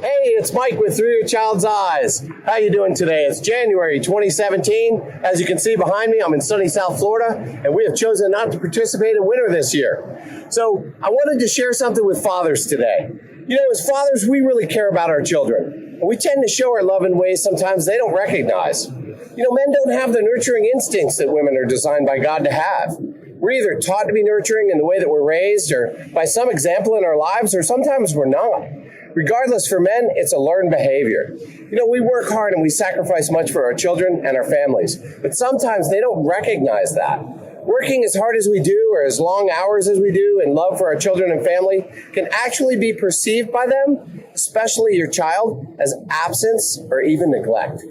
Hey, it's Mike with Through Your Child's Eyes. How you doing today? It's January 2017. As you can see behind me, I'm in sunny South Florida, and we have chosen not to participate in winter this year. So I wanted to share something with fathers today. You know, as fathers, we really care about our children. And we tend to show our love in ways sometimes they don't recognize. You know, men don't have the nurturing instincts that women are designed by God to have. We're either taught to be nurturing in the way that we're raised or by some example in our lives, or sometimes we're not. Regardless, for men, it's a learned behavior. You know, we work hard and we sacrifice much for our children and our families, but sometimes they don't recognize that. Working as hard as we do or as long hours as we do in love for our children and family can actually be perceived by them, especially your child, as absence or even neglect.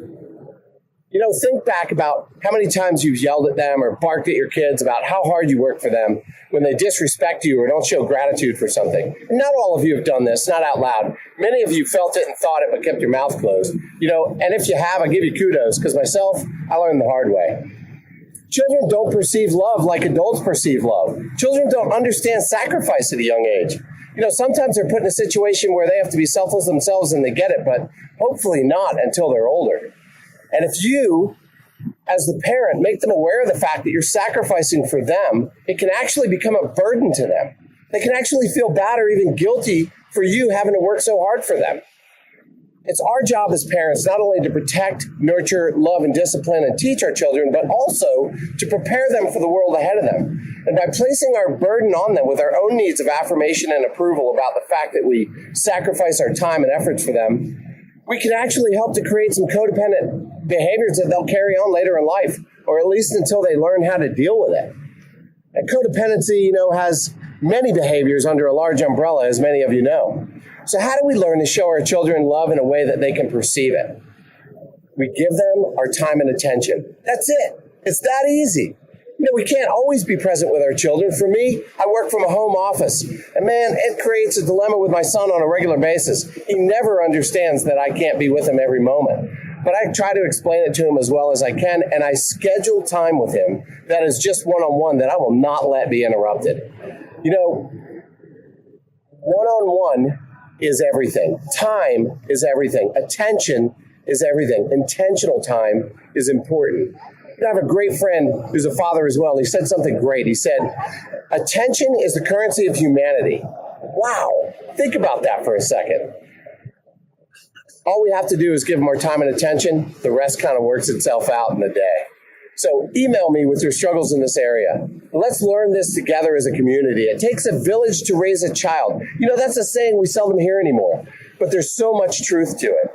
You know, think back about how many times you've yelled at them or barked at your kids about how hard you work for them when they disrespect you or don't show gratitude for something. And not all of you have done this, not out loud. Many of you felt it and thought it, but kept your mouth closed. You know, and if you have, I give you kudos, because myself, I learned the hard way. Children don't perceive love like adults perceive love. Children don't understand sacrifice at a young age. You know, sometimes they're put in a situation where they have to be selfless themselves and they get it, but hopefully not until they're older. And if you, as the parent, make them aware of the fact that you're sacrificing for them, it can actually become a burden to them. They can actually feel bad or even guilty for you having to work so hard for them. It's our job as parents not only to protect, nurture, love, and discipline and teach our children, but also to prepare them for the world ahead of them. And by placing our burden on them with our own needs of affirmation and approval about the fact that we sacrifice our time and efforts for them, we can actually help to create some codependent behaviors that they'll carry on later in life, or at least until they learn how to deal with it. And codependency, you know, has many behaviors under a large umbrella, as many of you know. So how do we learn to show our children love in a way that they can perceive it? We give them our time and attention. That's it. It's that easy. You know, we can't always be present with our children. For me, I work from a home office. And man, it creates a dilemma with my son on a regular basis. He never understands that I can't be with him every moment. But I try to explain it to him as well as I can, and I schedule time with him that is just one-on-one that I will not let be interrupted. You know, one-on-one is everything. Time is everything. Attention is everything. Intentional time is important. I have a great friend who's a father as well. He said something great. He said, attention is the currency of humanity. Wow. Think about that for a second. All we have to do is give them our time and attention. The rest kind of works itself out in the day. So email me with your struggles in this area. Let's learn this together as a community. It takes a village to raise a child. You know, that's a saying we seldom hear anymore, but there's so much truth to it.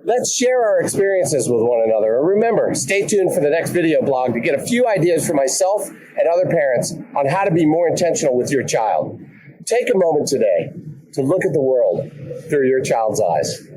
Let's share our experiences with one another. And remember, stay tuned for the next video blog to get a few ideas for myself and other parents on how to be more intentional with your child. Take a moment today to look at the world through your child's eyes.